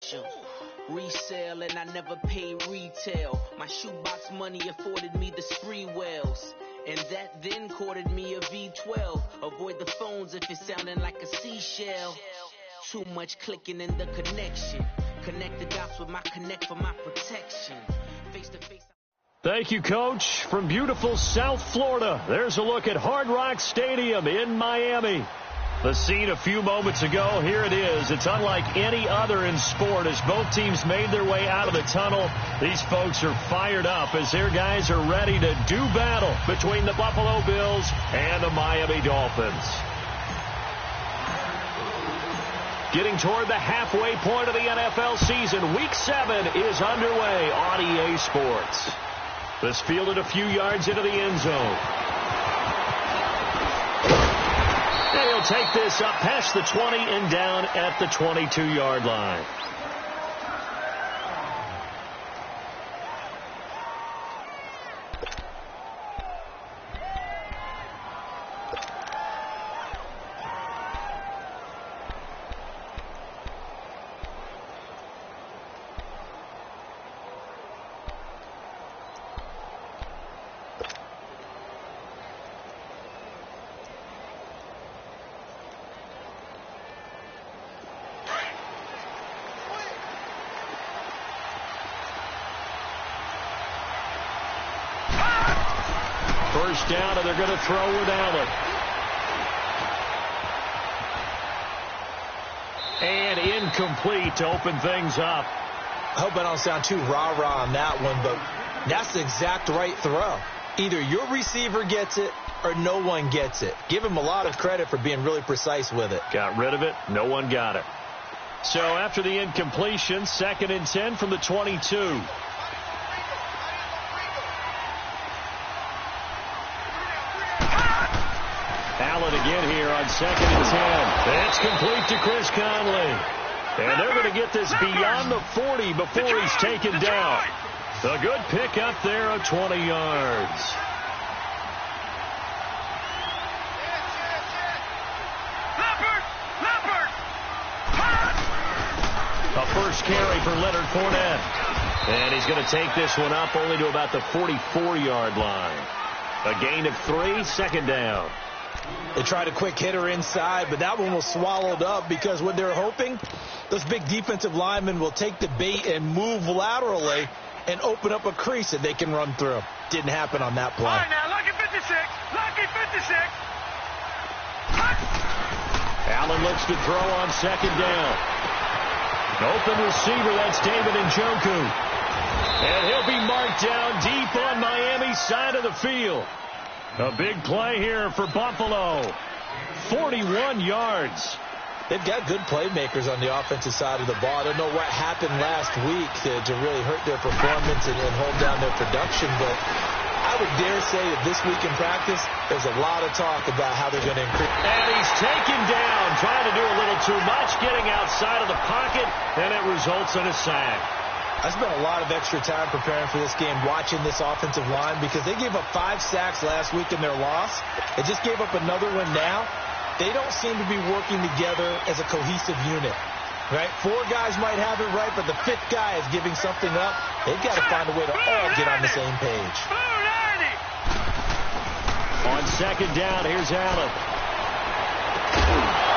special. Resale and I never paid retail. My shoebox money afforded me the spree wells. And that then courted me a V12. Avoid the phones if it's sounding like a seashell. Too much clicking in the connection. Connect the dots with my connect for my protection. Face to face. Thank you, Coach. From beautiful South Florida, there's a look at Hard Rock Stadium in Miami. The scene a few moments ago, here it is. It's unlike any other in sport as both teams made their way out of the tunnel. These folks are fired up as their guys are ready to do battle between the Buffalo Bills and the Miami Dolphins. Getting toward the halfway point of the NFL season, Week 7 is underway on EA Sports. This fielded a few yards into the end zone. And he'll take this up past the 20 and down at the 22-yard line. First down, and they're going to throw with Allen. And incomplete to open things up. I hope I don't sound too rah-rah on that one, but that's the exact right throw. Either your receiver gets it or no one gets it. Give him a lot of credit for being really precise with it. Got rid of it. No one got it. So after the incompletion, 2nd and 10 from the 22. Allen again here on 2nd and 10. It's complete to Chris Conley. And they're going to get this beyond the 40 before he's taken down. A good pick up there of 20 yards. A first carry for Leonard Fournette. And he's going to take this one up only to about the 44-yard line. A gain of 3, 2nd down. They tried a quick hitter inside, but that one was swallowed up because what they're hoping, those big defensive linemen will take the bait and move laterally and open up a crease that they can run through. Didn't happen on that play. All right, now, lucky 56. Lucky 56. Allen looks to throw on 2nd down. Open receiver, that's David Njoku. And he'll be marked down deep on Miami's side of the field. A big play here for Buffalo. 41 yards. They've got good playmakers on the offensive side of the ball. I don't know what happened last week to really hurt their performance and hold down their production, but I would dare say that this week in practice, there's a lot of talk about how they're going to increase. And he's taken down, trying to do a little too much, getting outside of the pocket, and it results in a sack. I spent a lot of extra time preparing for this game, watching this offensive line, because they gave up 5 sacks last week in their loss. They just gave up another one now. They don't seem to be working together as a cohesive unit, right? 4 guys might have it right, but the 5th guy is giving something up. They've got to find a way to all get on the same page. On 2nd down, here's Allen.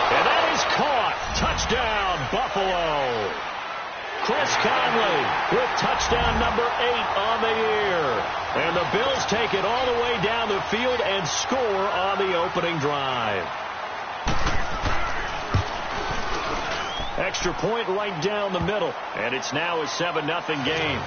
And that is caught. Touchdown, Buffalo. Chris Conley with touchdown number 8 on the year. And the Bills take it all the way down the field and score on the opening drive. Extra point right down the middle. And it's now a 7-0 game.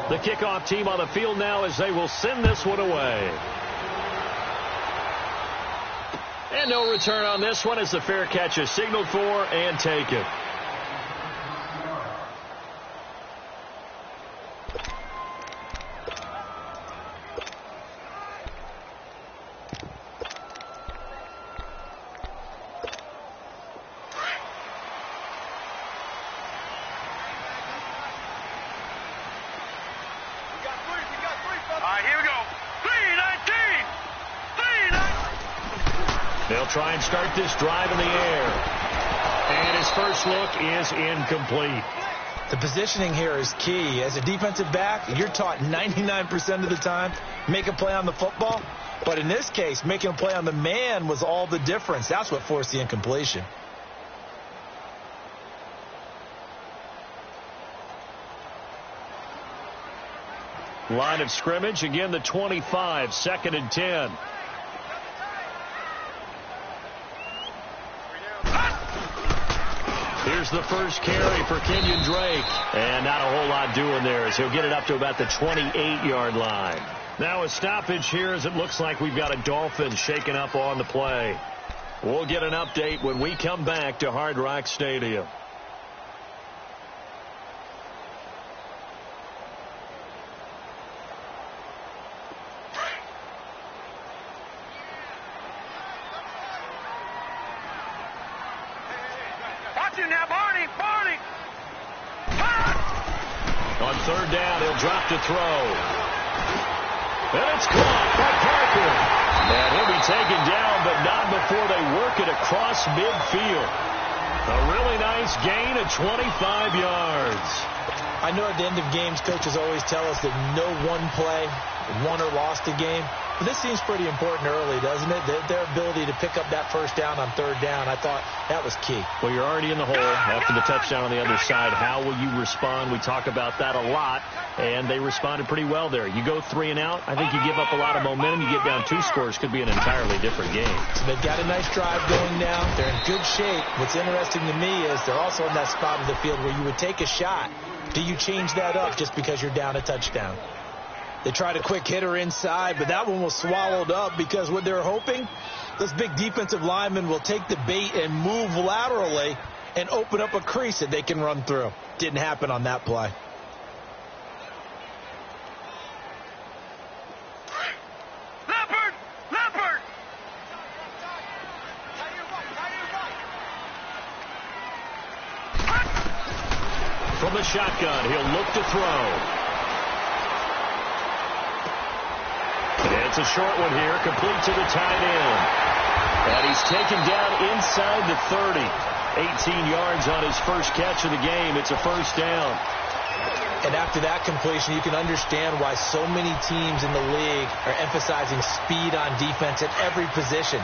The kickoff team on the field now as they will send this one away. And no return on this one as the fair catch is signaled for and taken. They'll try and start this drive in the air. And his first look is incomplete. The positioning here is key. As a defensive back, you're taught 99% of the time, make a play on the football. But in this case, making a play on the man was all the difference. That's what forced the incompletion. Line of scrimmage, again the 25, 2nd and 10. Here's the first carry for Kenyon Drake. And not a whole lot doing there as he'll get it up to about the 28-yard line. Now a stoppage here as it looks like we've got a Dolphin shaken up on the play. We'll get an update when we come back to Hard Rock Stadium. Now, Barney. On 3rd down, he'll drop to throw. And it's caught by Parker. And he'll be taken down, but not before they work it across midfield. A really nice gain of 25 yards. I know at the end of games, coaches always tell us that no one play won or lost a game. But this seems pretty important early, doesn't it? Their ability to pick up that first down on 3rd down, I thought that was key. Well, you're already in the hole after the touchdown on the other side. How will you respond? We talk about that a lot, and they responded pretty well there. You go 3 and out, I think you give up a lot of momentum. You get down 2 scores, could be an entirely different game. So they've got a nice drive going now. They're in good shape. What's interesting to me is they're also in that spot of the field where you would take a shot. Do you change that up just because you're down a touchdown? They tried a quick hitter inside, but that one was swallowed up because what they're hoping, those big defensive linemen will take the bait and move laterally and open up a crease that they can run through. Didn't happen on that play. Leopard! From the shotgun, he'll look to throw. It's a short one here, complete to the tight end. And he's taken down inside the 30. 18 yards on his first catch of the game. It's a first down. And after that completion, you can understand why so many teams in the league are emphasizing speed on defense at every position.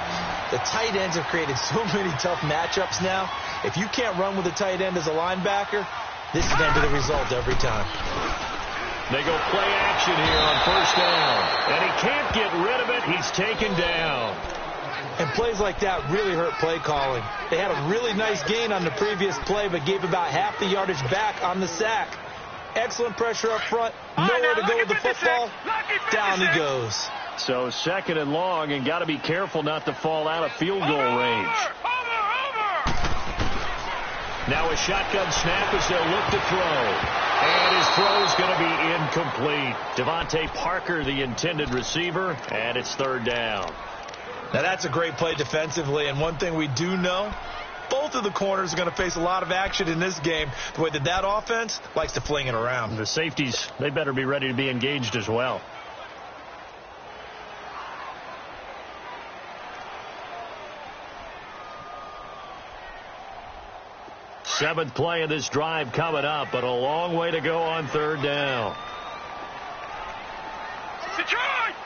The tight ends have created so many tough matchups now. If you can't run with a tight end as a linebacker, this is going to be the result every time. They go play action here on first down. And he can't get rid of it. He's taken down. And plays like that really hurt play calling. They had a really nice gain on the previous play, but gave about half the yardage back on the sack. Excellent pressure up front. Nowhere to go with the football. Down he goes. So 2nd and long, and got to be careful not to fall out of field goal range. Now a shotgun snap as they'll look to throw. And his throw is going to be incomplete. Devontae Parker, the intended receiver, and it's 3rd down. Now that's a great play defensively, and one thing we do know, both of the corners are going to face a lot of action in this game, the way that offense likes to fling it around. The safeties, they better be ready to be engaged as well. Seventh play of this drive coming up, but a long way to go on 3rd down.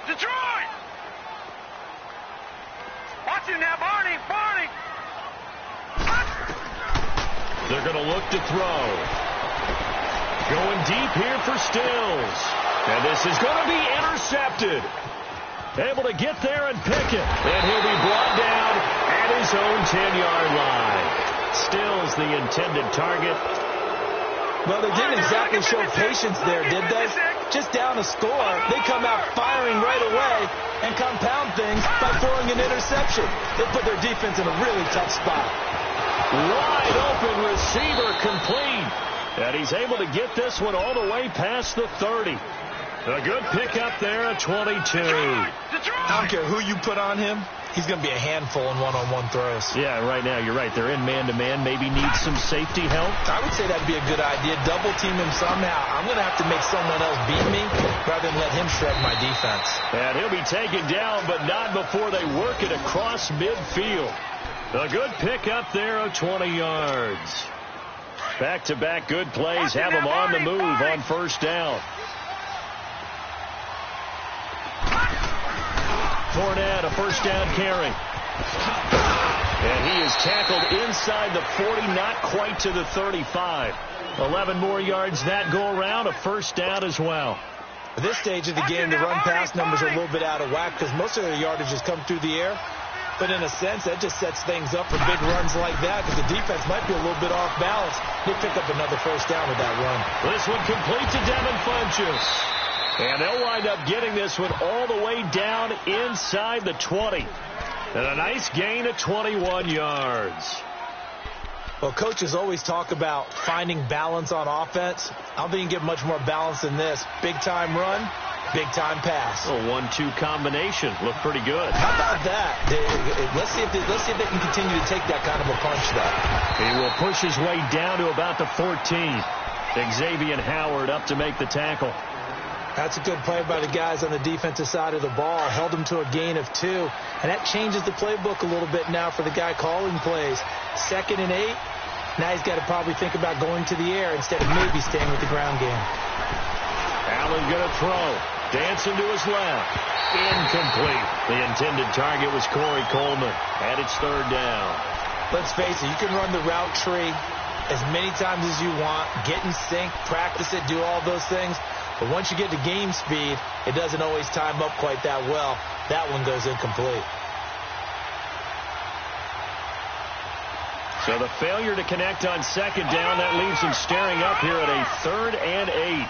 Detroit! Watch him now, Barney! They're going to look to throw. Going deep here for Stills. And this is going to be intercepted. Able to get there and pick it. And he'll be brought down at his own 10-yard line. Stills the intended target. Well, they didn't exactly show patience there, did they? Just down a score, they come out firing right away and compound things by throwing an interception. They put their defense in a really tough spot. Wide open receiver complete. And he's able to get this one all the way past the 30. A good pickup there at 22. I don't care who you put on him. He's going to be a handful in one-on-one throws. Yeah, right now you're right. They're in man-to-man. Maybe need some safety help. I would say that would be a good idea. Double team him somehow. I'm going to have to make someone else beat me rather than let him shred my defense. And he'll be taken down, but not before they work it across midfield. A good pickup there of 20 yards. Back-to-back good plays have them on the move on first down. Fournette, a first down carry. And he is tackled inside the 40, not quite to the 35. 11 more yards that go around, a first down as well. At this stage of the game, the run-pass numbers are a little bit out of whack because most of their yardage has come through the air. But in a sense, that just sets things up for big runs like that because the defense might be a little bit off balance. They pick up another first down with that run. This one complete to Devin Funchess. And they'll wind up getting this one all the way down inside the 20. And a nice gain of 21 yards. Well, coaches always talk about finding balance on offense. I don't think you can get much more balance than this. Big-time run, big-time pass. A 1-2 combination. Looked pretty good. How about that? Let's see if they can continue to take that kind of a punch, though. He will push his way down to about the 14. Xavier Howard up to make the tackle. That's a good play by the guys on the defensive side of the ball. Held them to a gain of 2. And that changes the playbook a little bit now for the guy calling plays. 2nd and 8. Now he's got to probably think about going to the air instead of maybe staying with the ground game. Allen going to throw. Dancing to his left. Incomplete. The intended target was Corey Coleman. And it's third down. Let's face it, you can run the route tree as many times as you want. Get in sync, practice it, do all those things. But once you get to game speed, it doesn't always time up quite that well. That one goes incomplete. So the failure to connect on second down, that leaves them staring up here at a 3rd and 8.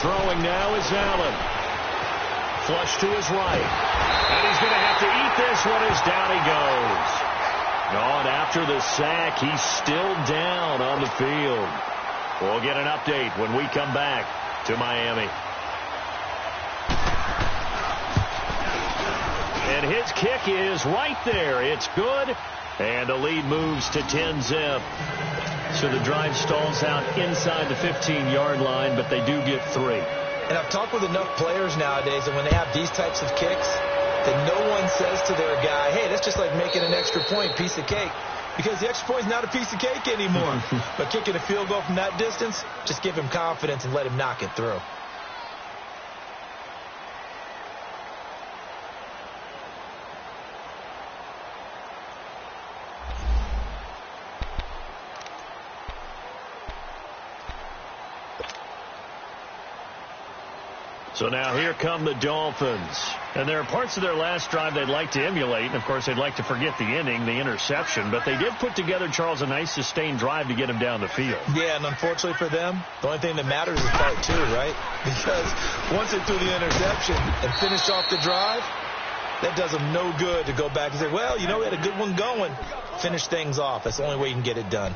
Throwing now is Allen. Flush to his right. And he's going to have to eat this one as down he goes. Gone after the sack. He's still down on the field. We'll get an update when we come back to Miami. And his kick is right there. It's good. And the lead moves to 10-zip. So the drive stalls out inside the 15-yard line, but they do get 3. And I've talked with enough players nowadays, and when they have these types of kicks, that no one says to their guy, hey, that's just like making an extra point, piece of cake. Because the extra point is not a piece of cake anymore. But kicking a field goal from that distance, just give him confidence and let him knock it through. So now here come the Dolphins. And there are parts of their last drive they'd like to emulate. And, of course, they'd like to forget the inning, the interception. But they did put together, Charles, a nice sustained drive to get him down the field. Yeah, and unfortunately for them, the only thing that matters is part 2, right? Because once they threw the interception and finished off the drive, that does them no good to go back and say, well, you know, we had a good one going. Finish things off. That's the only way you can get it done.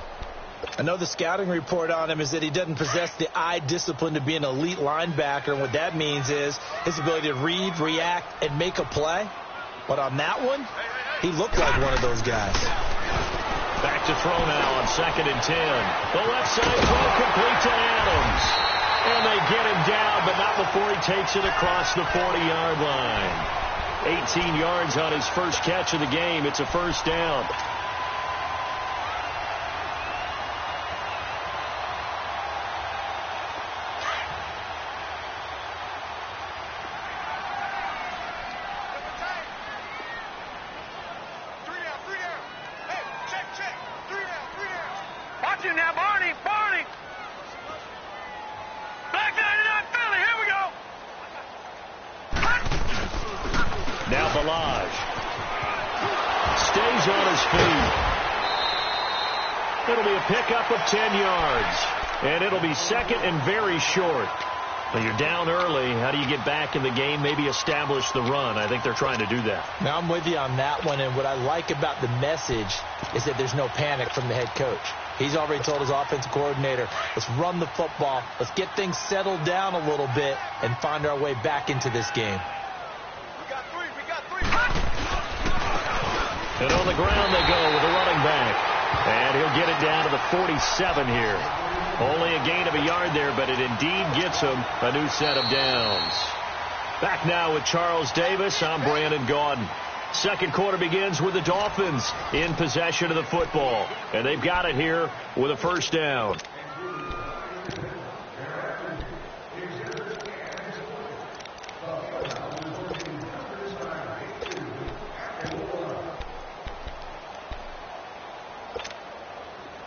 I know the scouting report on him is that he doesn't possess the eye discipline to be an elite linebacker. And what that means is his ability to read, react, and make a play. But on that one, he looked like one of those guys. Back to throw now on 2nd and 10. The left side throw complete to Adams. And they get him down, but not before he takes it across the 40-yard line. 18 yards on his first catch of the game. It's a first down. Pickup of 10 yards. And it'll be 2nd and very short. When you're down early, how do you get back in the game, maybe establish the run? I think they're trying to do that. Now, I'm with you on that one, and what I like about the message is that there's no panic from the head coach. He's already told his offensive coordinator, let's run the football, let's get things settled down a little bit and find our way back into this game. We got three. And on the ground they go with the running back. And he'll get it down to the 47 here. Only a gain of a yard there, but it indeed gets him a new set of downs. Back now with Charles Davis, I'm Brandon Gaudin. Second quarter begins with the Dolphins in possession of the football. And they've got it here with a first down.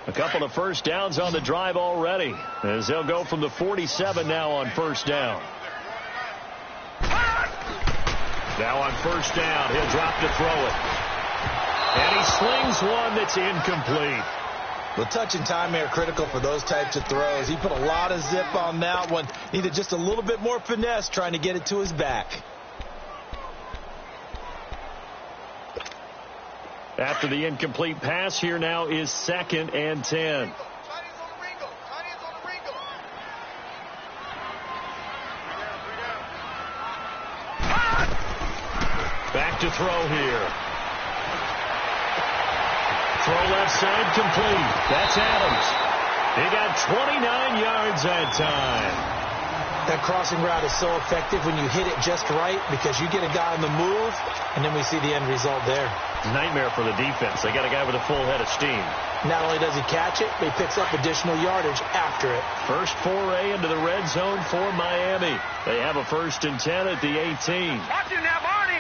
A couple of first downs on the drive already, as they'll go from the 47 now on first down. Now on first down, he'll drop to throw it. And he slings one that's incomplete. The touch and time are critical for those types of throws. He put a lot of zip on that one. Needed just a little bit more finesse trying to get it to his back. After the incomplete pass, here now is 2nd and 10. Back to throw here. Throw left side complete. That's Adams. He got 29 yards that time. That crossing route is so effective when you hit it just right because you get a guy on the move, and then we see the end result there. Nightmare for the defense. They got a guy with a full head of steam. Not only does he catch it, but he picks up additional yardage after it. First foray into the red zone for Miami. They have a 1st and 10 at the 18. Watch him now, Barney.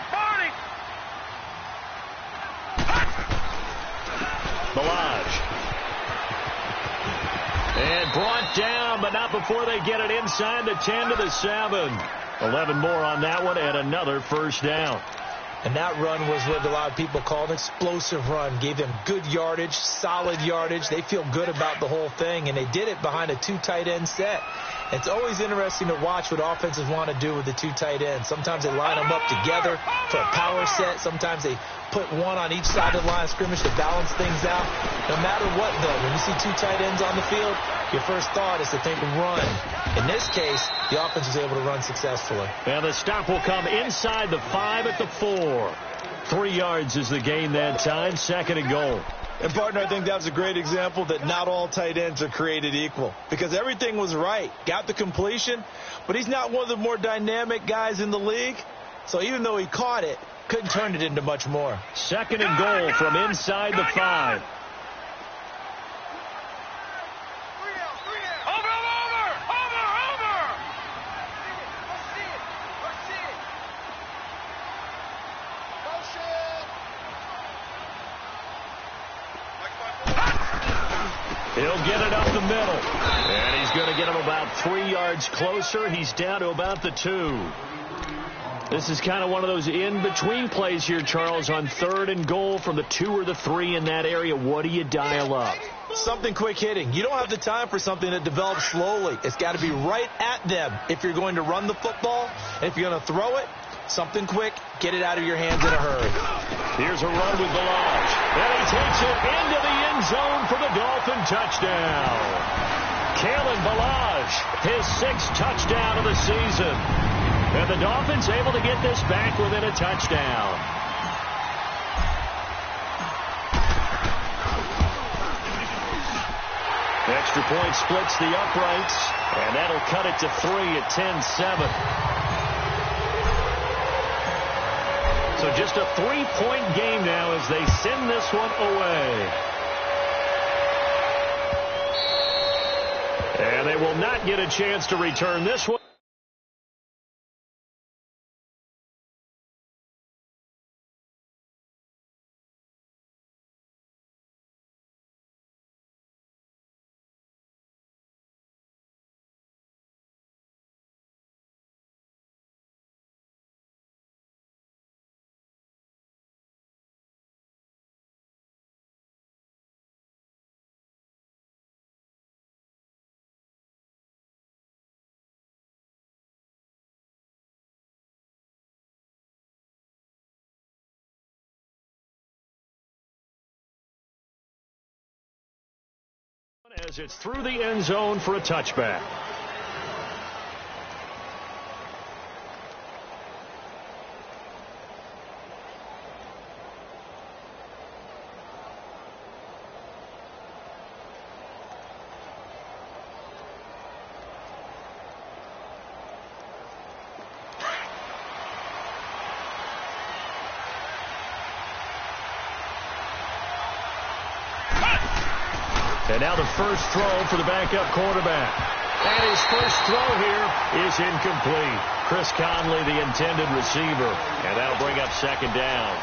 Balaj. And brought down, but not before they get it inside the 10 to the 7. 11 more on that one, and another first down. And that run was what a lot of people call an explosive run. Gave them good yardage, solid yardage. They feel good about the whole thing, and they did it behind a 2 tight end set. It's always interesting to watch what offenses want to do with the 2 tight ends. Sometimes they line them up together for a power set. Sometimes they put one on each side of the line of scrimmage to balance things out. No matter what, though, when you see 2 tight ends on the field, your first thought is to think run. In this case, the offense was able to run successfully. And the stop will come inside the 5 at the 4. 3 yards is the gain that time. 2nd and goal. And, partner, I think that was a great example that not all tight ends are created equal. Because everything was right. Got the completion, but he's not one of the more dynamic guys in the league. So even though he caught it, couldn't turn it into much more. 2nd and goal from inside the 5. He'll get it up the middle. And he's going to get him about 3 yards closer. He's down to about the 2. This is kind of one of those in-between plays here, Charles, on 3rd and goal from the 2 or the 3 in that area. What do you dial up? Something quick hitting. You don't have the time for something that develops slowly. It's got to be right at them if you're going to run the football. And if you're going to throw it, something quick, get it out of your hands in a hurry. Here's a run with Balaj. And he takes it into the end zone for the Dolphin touchdown. Kalen Balaj, his 6th touchdown of the season. And the Dolphins able to get this back within a touchdown. Extra point splits the uprights, and that'll cut it to 3 at 10-7. So just a 3-point game now as they send this one away. And they will not get a chance to return this one. As it's through the end zone for a touchback. And now the first throw for the backup quarterback. And his first throw here is incomplete. Chris Conley, the intended receiver. And that'll bring up second down.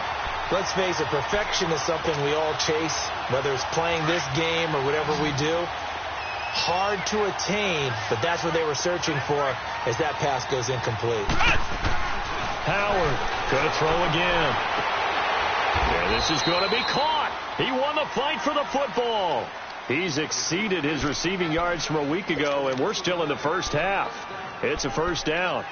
Let's face it, perfection is something we all chase, whether it's playing this game or whatever we do. Hard to attain, but that's what they were searching for as that pass goes incomplete. Howard going to throw again. Yeah, this is going to be caught. He won the fight for the football. He's exceeded his receiving yards from a week ago, and we're still in the first half. It's a first down.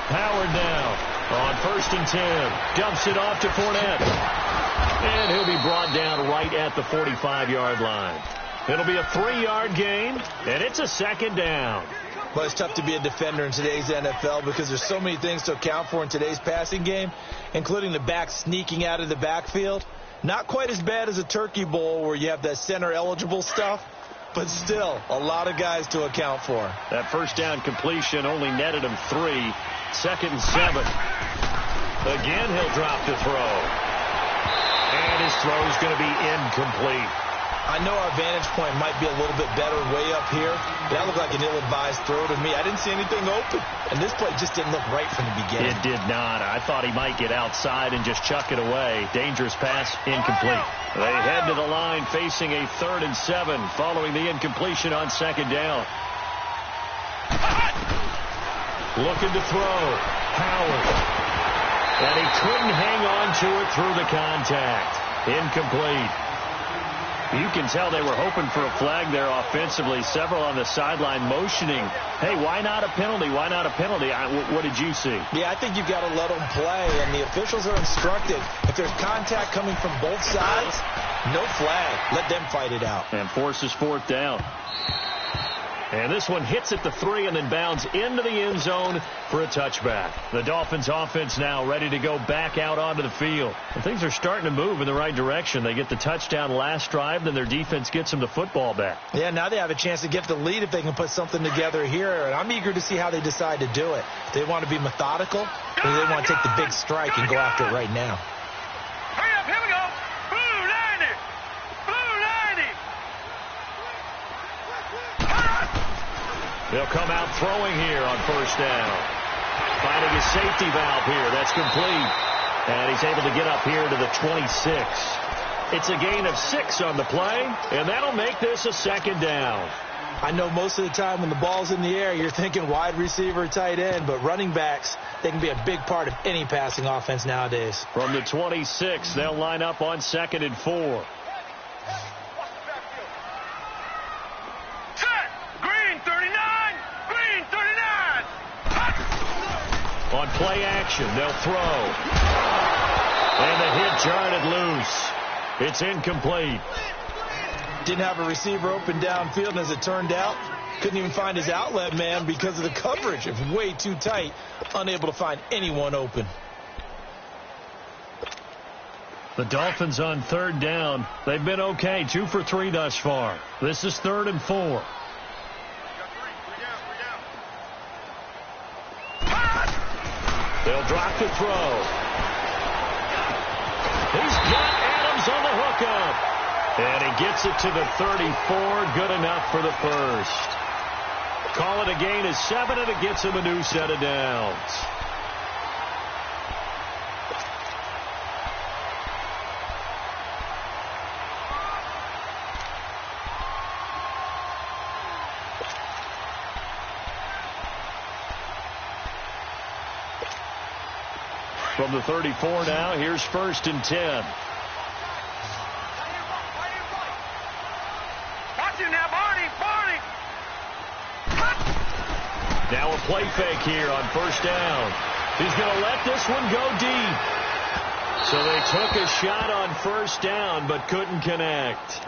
Howard now on 1st and 10. Dumps it off to Fournette. And he'll be brought down right at the 45-yard line. It'll be a 3-yard gain, and it's a second down. Well, it's tough to be a defender in today's NFL because there's so many things to account for in today's passing game, including the back sneaking out of the backfield. Not quite as bad as a turkey bowl where you have that center-eligible stuff, but still a lot of guys to account for. That first down completion only netted him 3. 2nd and 7. Again, he'll drop to throw. And his throw is going to be incomplete. I know our vantage point might be a little bit better way up here. That looked like an ill-advised throw to me. I didn't see anything open. And this play just didn't look right from the beginning. It did not. I thought he might get outside and just chuck it away. Dangerous pass, incomplete. They head to the line facing a 3rd and 7 following the incompletion on 2nd down. Looking to throw. Howard. And he couldn't hang on to it through the contact. Incomplete. You can tell they were hoping for a flag there offensively. Several on the sideline motioning, hey, why not a penalty? Why not a penalty? What did you see? Yeah, I think you've got to let them play, and the officials are instructed. If there's contact coming from both sides, no flag. Let them fight it out. And forces 4th down. And this one hits at the 3 and then bounds into the end zone for a touchback. The Dolphins offense now ready to go back out onto the field. And things are starting to move in the right direction. They get the touchdown last drive, then their defense gets them the football back. Yeah, now they have a chance to get the lead if they can put something together here. And I'm eager to see how they decide to do it. They want to be methodical, or they want to take the big strike and go after it right now. Hurry up, here we go. Blue 90. Blue 90. They'll come out throwing here on 1st down. Finding his safety valve here. That's complete. And he's able to get up here to the 26. It's a gain of 6 on the play, and that'll make this a 2nd down. I know most of the time when the ball's in the air, you're thinking wide receiver, tight end, but running backs, they can be a big part of any passing offense nowadays. From the 26, they'll line up on 2nd and 4. On play action, they'll throw. And the hit jarred it loose. It's incomplete. Didn't have a receiver open downfield, and as it turned out, couldn't even find his outlet man because of the coverage. It was way too tight, unable to find anyone open. The Dolphins on 3rd down. They've been okay, 2 for 3 thus far. This is 3rd and 4. They'll drop to throw. He's got Adams on the hookup. And he gets it to the 34. Good enough for the first. Call it a gain of 7, and it gets him a new set of downs. From the 34 now, here's 1st and 10. Watch him now, Barney. Now a play fake here on first down. He's going to let this one go deep. So they took a shot on first down but couldn't connect.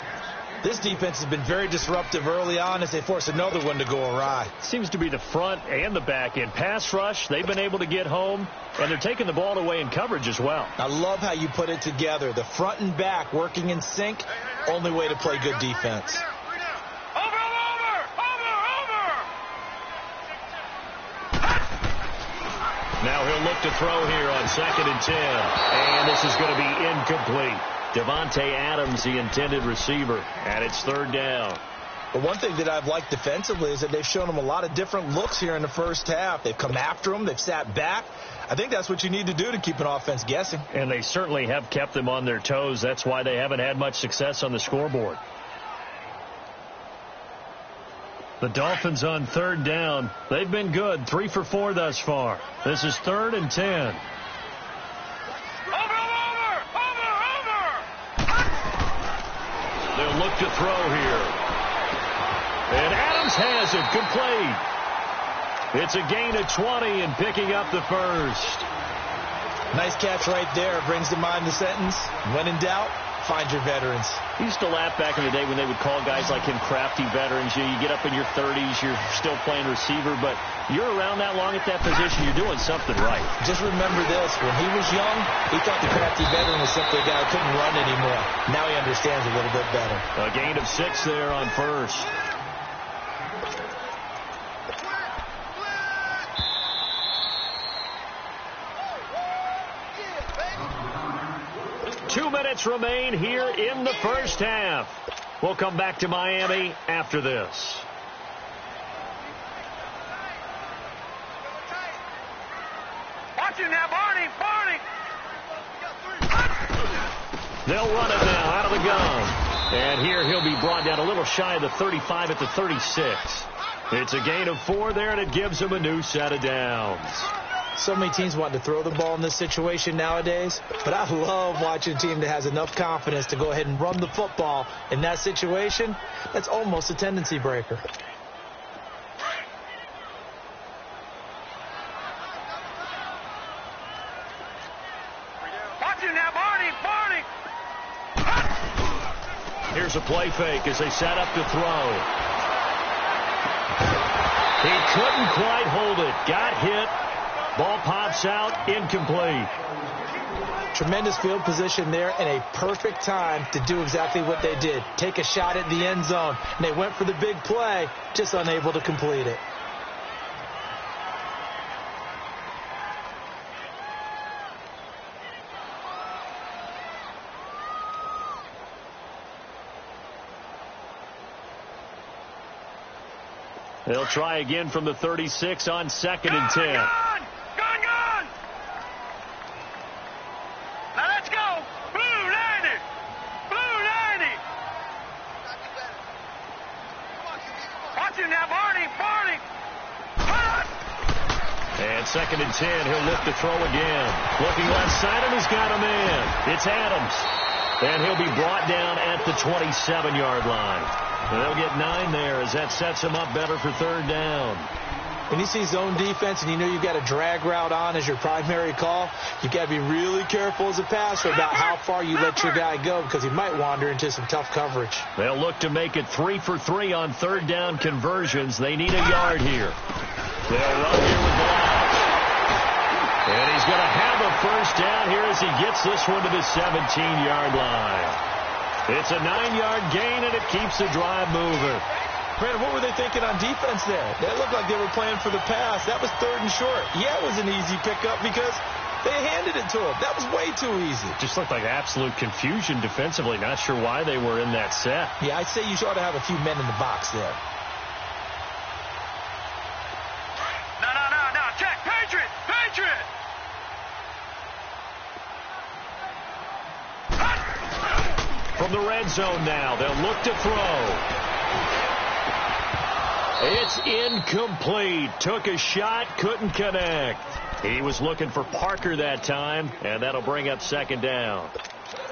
This defense has been very disruptive early on as they force another one to go awry. Seems to be the front and the back end. Pass rush, they've been able to get home, and they're taking the ball away in coverage as well. I love how you put it together. The front and back working in sync, only way to play good defense. Now he'll look to throw here on 2nd and 10. And this is going to be incomplete. Devontae Adams, the intended receiver, and it's 3rd down. But one thing that I've liked defensively is that they've shown them a lot of different looks here in the first half. They've come after them. They've sat back. I think that's what you need to do to keep an offense guessing. And they certainly have kept them on their toes. That's why they haven't had much success on the scoreboard. The Dolphins on 3rd down. They've been good. 3 for 4 thus far. This is 3rd and 10. They'll look to throw here. And Adams has it. Complete. It's a gain of 20 and picking up the first. Nice catch right there. Brings to mind the sentence, when in doubt, find your veterans. I used to laugh back in the day when they would call guys like him crafty veterans. You get up in your 30s, you're still playing receiver, but you're around that long at that position, you're doing something right. Just remember this. When he was young, he thought the crafty veteran was simply a guy who couldn't run anymore. Now he understands a little bit better. A gain of 6 there on first. Remain here in the first half. We'll come back to Miami after this. Watch it now, Barney. They'll run it now out of the gun. And here he'll be brought down a little shy of the 35 at the 36. It's a gain of 4 there, and it gives him a new set of downs. So many teams want to throw the ball in this situation nowadays, but I love watching a team that has enough confidence to go ahead and run the football in that situation. That's almost a tendency breaker. Watch it now, Barney. Here's a play fake as they set up to throw. He couldn't quite hold it. Got hit. Ball pops out, incomplete. Tremendous field position there and a perfect time to do exactly what they did. Take a shot at the end zone. And they went for the big play, just unable to complete it. They'll try again from the 36 on 2nd and 10. Gone! Now let's go! Blue 90! Watch it now, Barney! And 2nd and 10, he'll look to throw again. Looking left side, and he's got a man. It's Adams. And he'll be brought down at the 27-yard line. And they'll get 9 there as that sets him up better for 3rd down. When you see zone defense and you know you've got a drag route on as your primary call, you've got to be really careful as a passer about how far you let your guy go because he might wander into some tough coverage. They'll look to make it 3 for 3 on 3rd down conversions. They need a yard here. They'll run here with Blount. And he's going to have a first down here as he gets this one to the 17-yard line. It's a 9-yard gain, and it keeps the drive moving. Brandon, what were they thinking on defense there? That looked like they were playing for the pass. That was 3rd and short. Yeah, it was an easy pickup because they handed it to him. That was way too easy. Just looked like absolute confusion defensively. Not sure why they were in that set. Yeah, I'd say you ought to have a few men in the box there. No. Check. Patriot! From the red zone now, they'll look to throw. It's incomplete. Took a shot, couldn't connect. He was looking for Parker that time, and that'll bring up 2nd down.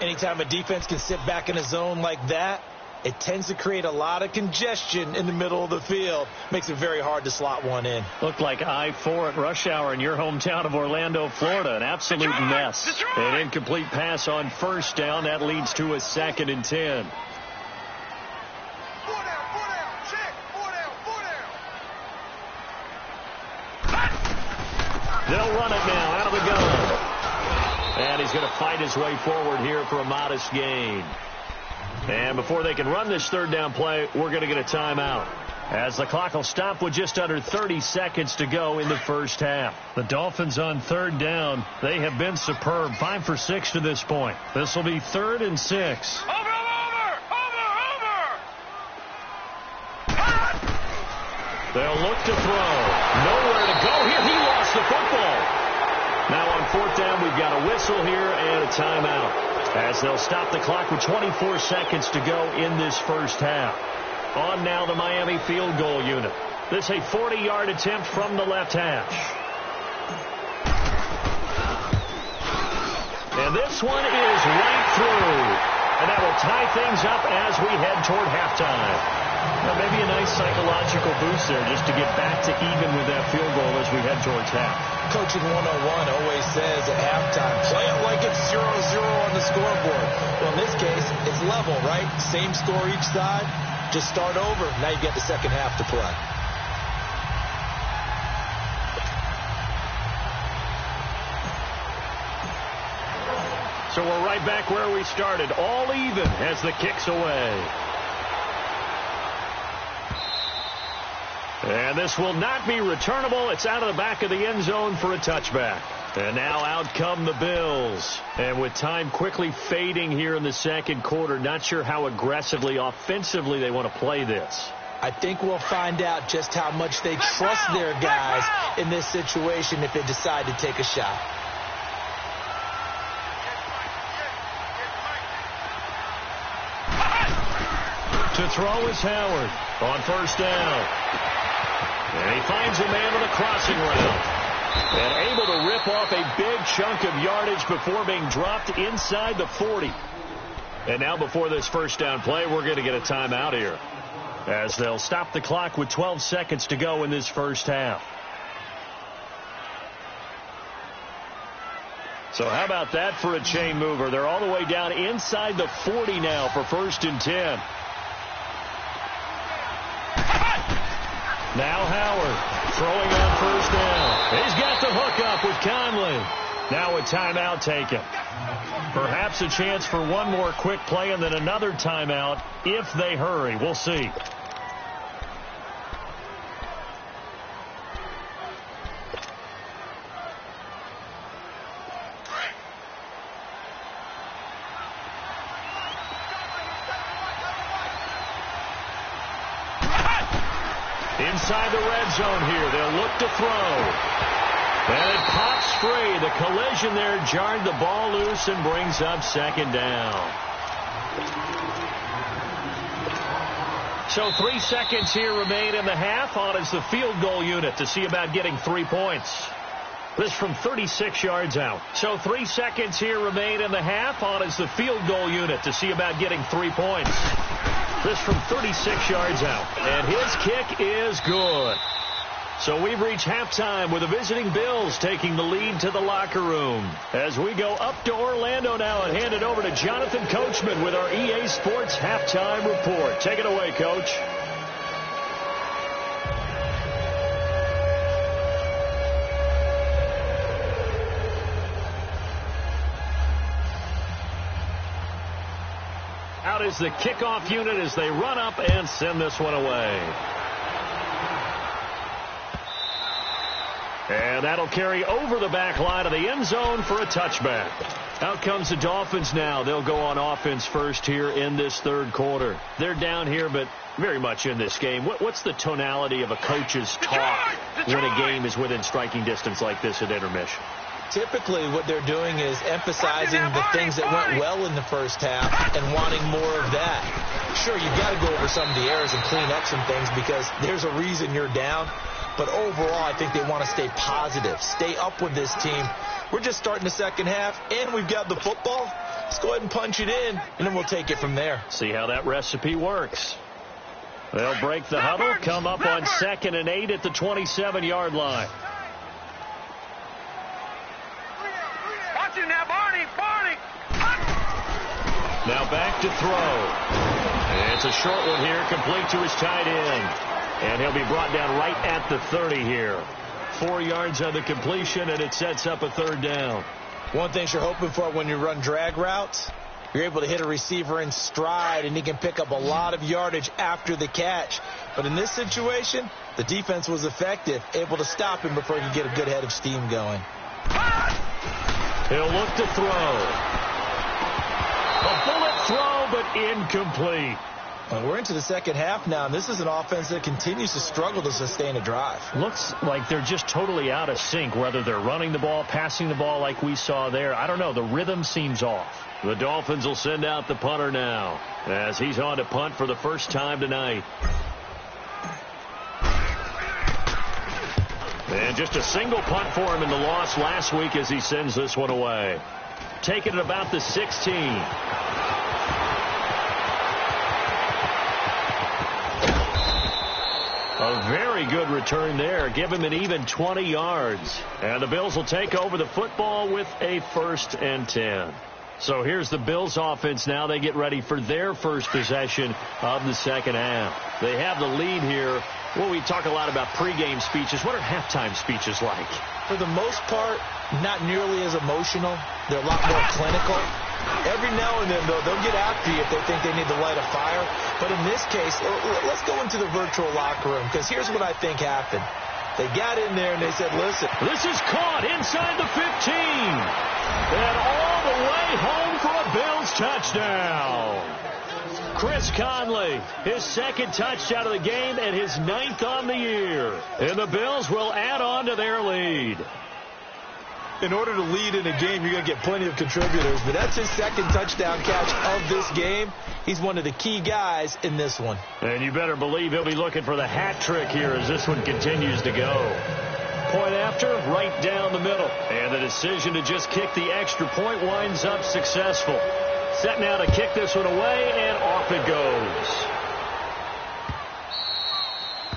Anytime a defense can sit back in a zone like that, it tends to create a lot of congestion in the middle of the field. Makes it very hard to slot one in. Looked like I-4 at rush hour in your hometown of Orlando, Florida. An absolute mess. An incomplete pass on first down. That leads to a 2nd and 10. They'll run it now out of the gun. And he's going to fight his way forward here for a modest gain. And before they can run this 3rd down play, we're going to get a timeout, as the clock will stop with just under 30 seconds to go in the first half. The Dolphins on 3rd down. They have been superb. 5 for 6 to this point. This will be 3rd and 6. Over! They'll look to throw. Nowhere to go here. He lost the football. Now on 4th down, we've got a whistle here and a timeout, as they'll stop the clock with 24 seconds to go in this first half. On now the Miami field goal unit. This a 40-yard attempt from the left hash. And this one is right through. And that will tie things up as we head toward halftime. Now, maybe a nice psychological boost there just to get back to even with that field goal as we head towards half. Coaching 101 always says at halftime, play it like it's 0-0 on the scoreboard. Well, in this case, it's level, right? Same score each side. Just start over. Now you get the second half to play. So we're right back where we started, all even as the kick's away. And this will not be returnable. It's out of the back of the end zone for a touchback. And now out come the Bills. And with time quickly fading here in the second quarter, not sure how aggressively, offensively they want to play this. I think we'll find out just how much they trust their guys in this situation if they decide to take a shot. To throw is Howard on 1st down. And he finds a man on the crossing route. And able to rip off a big chunk of yardage before being dropped inside the 40. And now before this 1st down play, we're going to get a timeout here, as they'll stop the clock with 12 seconds to go in this first half. So how about that for a chain mover? They're all the way down inside the 40 now for 1st and 10. Now Howard throwing on 1st down. He's got the hook up with Conley. Now a timeout taken. Perhaps a chance for one more quick play and then another timeout if they hurry. We'll see. Inside the red zone here, they'll look to throw. And it pops free. The collision there jarred the ball loose and brings up 2nd down. So 3 seconds here remain in the half. On is the field goal unit to see about getting 3 points. This from 36 yards out. So 3 seconds here remain in the half. On is the field goal unit to see about getting 3 points. This from 36 yards out. And his kick is good. So we've reached halftime with the visiting Bills taking the lead to the locker room. As we go up to Orlando now and hand it over to Jonathan Coachman with our EA Sports Halftime Report. Take it away, Coach. Out is the kickoff unit as they run up and send this one away. And that'll carry over the back line of the end zone for a touchback. Out comes the Dolphins now. They'll go on offense first here in this 3rd quarter. They're down here, but very much in this game. What's the tonality of a coach's talk when a game is within striking distance like this at intermission? Typically what they're doing is emphasizing the things that went well in the first half and wanting more of that. Sure, you've got to go over some of the errors and clean up some things because there's a reason you're down. But overall, I think they want to stay positive, stay up with this team. We're just starting the second half, and we've got the football. Let's go ahead and punch it in, and then we'll take it from there. See how that recipe works. They'll break the huddle, come up on 2nd and 8 at the 27-yard line. Watch it now, Barney. Now back to throw. And it's a short one here, complete to his tight end. And he'll be brought down right at the 30 here. 4 yards on the completion, and it sets up a 3rd down. One thing you're hoping for when you run drag routes, you're able to hit a receiver in stride, and he can pick up a lot of yardage after the catch. But in this situation, the defense was effective, able to stop him before he could get a good head of steam going. He'll look to throw. A bullet throw, but incomplete. Well, we're into the second half now, and this is an offense that continues to struggle to sustain a drive. Looks like they're just totally out of sync, whether they're running the ball, passing the ball like we saw there. I don't know. The rhythm seems off. The Dolphins will send out the punter now as he's on to punt for the first time tonight. And just a single punt for him in the loss last week as he sends this one away. Taking it about the 16. A very good return there. Give him an even 20 yards. And the Bills will take over the football with a 1st and 10. So here's the Bills offense now. They get ready for their first possession of the second half. They have the lead here. Well, we talk a lot about pregame speeches. What are halftime speeches like? For the most part, not nearly as emotional. They're a lot more clinical. Every now and then, though, they'll get after you if they think they need to light a fire. But in this case, let's go into the virtual locker room, because here's what I think happened. They got in there and they said, listen. This is caught inside the 15. And all the way home for a Bills touchdown. Chris Conley, his 2nd touchdown of the game and his 9th on the year. And the Bills will add on to their lead. In order to lead in a game, you're going to get plenty of contributors. But that's his 2nd touchdown catch of this game. He's one of the key guys in this one. And you better believe he'll be looking for the hat trick here as this one continues to go. Point after, right down the middle. And the decision to just kick the extra point winds up successful. Set now to kick this one away, and off it goes.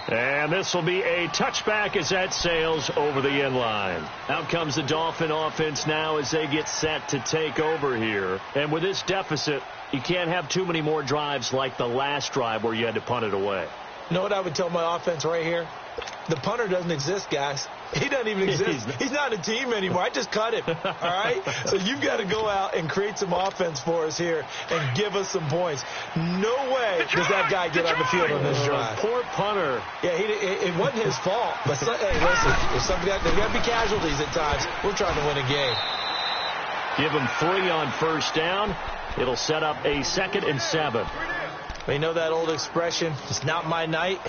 And this will be a touchback as that sails over the end line. Out comes the Dolphin offense now as they get set to take over here. And with this deficit, you can't have too many more drives like the last drive where you had to punt it away. You know what I would tell my offense right here? The punter doesn't exist, guys. He doesn't even exist. He's not a team anymore. I just cut him. All right? So you've got to go out and create some offense for us here and give us some points. No way does that guy get on the field on this drive. Poor punter. Yeah, it wasn't his fault. But hey, listen, there's got to be casualties at times. We're trying to win a game. Give him 3 on 1st down. It'll set up a 2nd and 7. You know that old expression, it's not my night?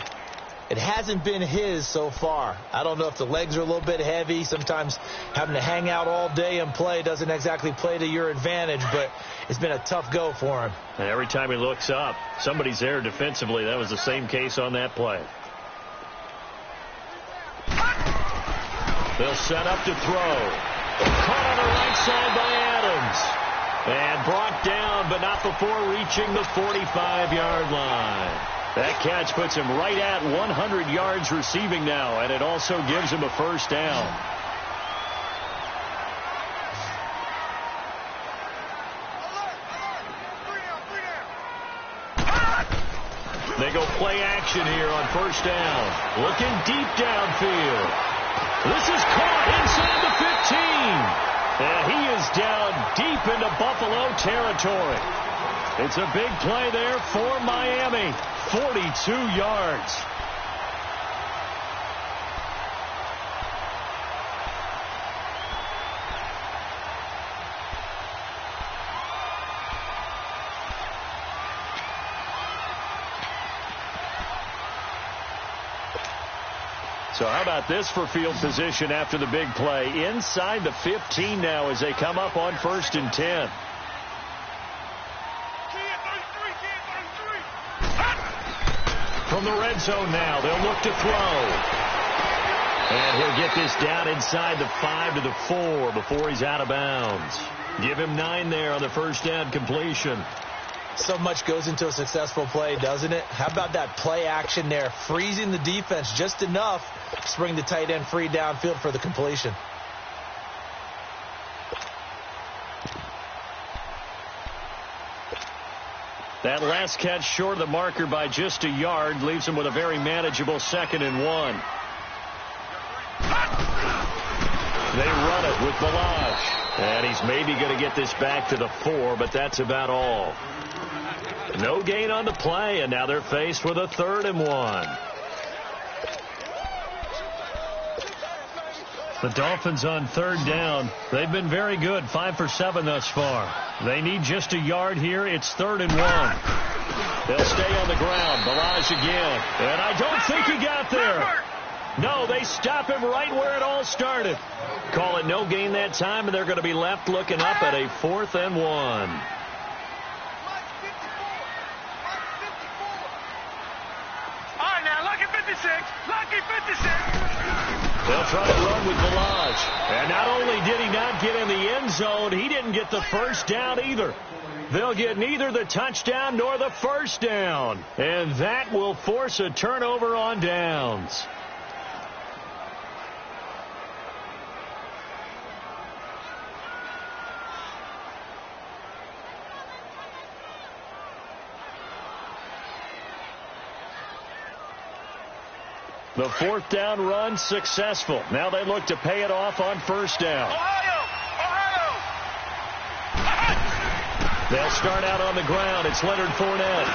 It hasn't been his so far. I don't know if the legs are a little bit heavy. Sometimes having to hang out all day and play doesn't exactly play to your advantage, but it's been a tough go for him. And every time he looks up, somebody's there defensively. That was the same case on that play. They'll set up to throw. Caught on the right side by Adams. And brought down, but not before reaching the 45-yard line. That catch puts him right at 100 yards receiving now, and it also gives him a 1st down. They go play action here on 1st down. Looking deep downfield. This is caught inside the 15. And he is down deep into Buffalo territory. It's a big play there for Miami. 42 yards. So how about this for field position after the big play? Inside the 15 now as they come up on 1st and 10. From the red zone now, they'll look to throw. And he'll get this down inside the 5 to the 4 before he's out of bounds. Give him 9 there on the first down completion. So much goes into a successful play, doesn't it? How about that play action there, freezing the defense just enough to bring the tight end free downfield for the completion. That last catch short of the marker by just a yard leaves him with a very manageable 2nd and 1. They run it with Ballage. And he's maybe going to get this back to the 4, but that's about all. No gain on the play, and now they're faced with a 3rd and 1. The Dolphins on 3rd down. They've been very good, 5 for 7 thus far. They need just a yard here. It's 3rd and 1. They'll stay on the ground. Ballage again. And I don't think he got there. No, they stop him right where it all started. Call it no gain that time, and they're going to be left looking up at a 4th and 1. All right, now, lucky 56. Lucky 56. They'll try to run with Ballage. And not only did he not get in the end zone, he didn't get the first down either. They'll get neither the touchdown nor the first down. And that will force a turnover on downs. The 4th down run successful. Now they look to pay it off on first down. Ohio! They'll start out on the ground. It's Leonard Fournette.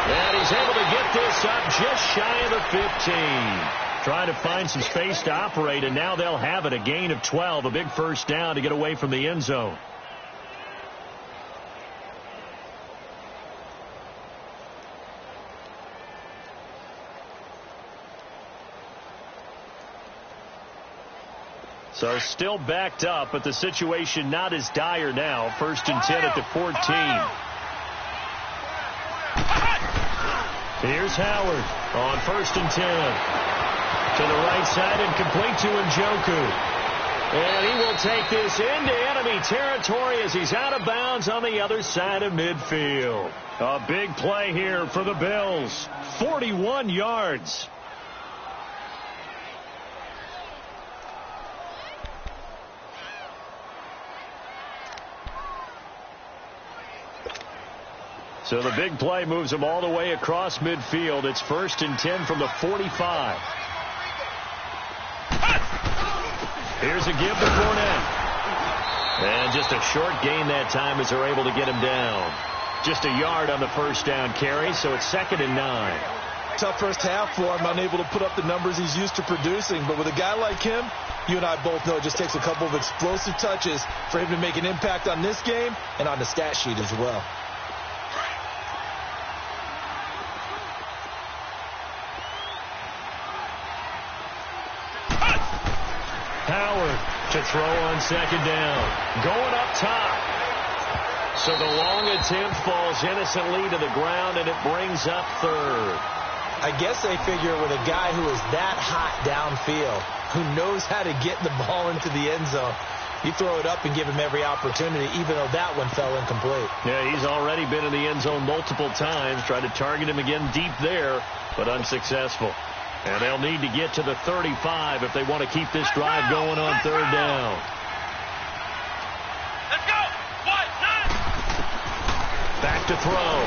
And he's able to get this up just shy of the 15. Trying to find some space to operate, and now they'll have it. A gain of 12, a big first down to get away from the end zone. So still backed up, but the situation not as dire now. 1st and 10 at the 14. Here's Howard on 1st and 10. To the right side and complete to Njoku. And he will take this into enemy territory as he's out of bounds on the other side of midfield. A big play here for the Bills. 41 yards. So the big play moves them all the way across midfield. It's 1st and 10 from the 45. Here's a give to Fournette. And just a short gain that time as they're able to get him down. Just a yard on the first down carry, so it's 2nd and 9. Tough first half for him, unable to put up the numbers he's used to producing. But with a guy like him, you and I both know it just takes a couple of explosive touches for him to make an impact on this game and on the stat sheet as well. Howard to throw on 2nd down. Going up top. So the long attempt falls innocently to the ground, and it brings up 3rd. I guess they figure with a guy who is that hot downfield, who knows how to get the ball into the end zone, you throw it up and give him every opportunity, even though that one fell incomplete. Yeah, he's already been in the end zone multiple times. Tried to target him again deep there, but unsuccessful. And they'll need to get to the 35 if they want to keep this drive going on 3rd down. Let's go! Back to throw.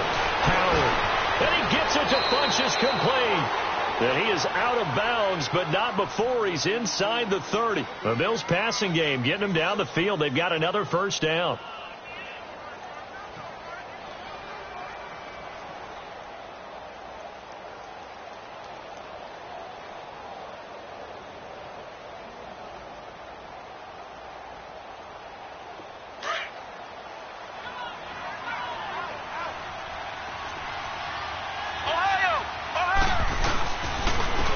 Howard. And he gets it to Funchess complete. And he is out of bounds, but not before he's inside the 30. The Bills passing game getting him down the field. They've got another first down.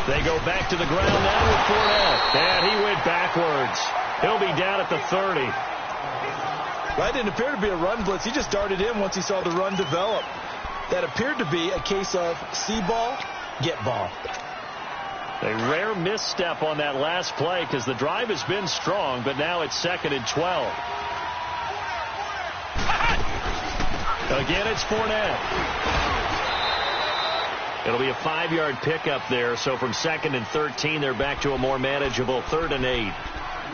They go back to the ground now with Fournette. And he went backwards. He'll be down at the 30. Right, didn't appear to be a run blitz. He just darted in once he saw the run develop. That appeared to be a case of see ball, get ball. A rare misstep on that last play because the drive has been strong, but now it's 2nd and 12. Again, it's Fournette. It'll be a 5-yard pickup there. So from 2nd and 13, they're back to a more manageable 3rd and 8.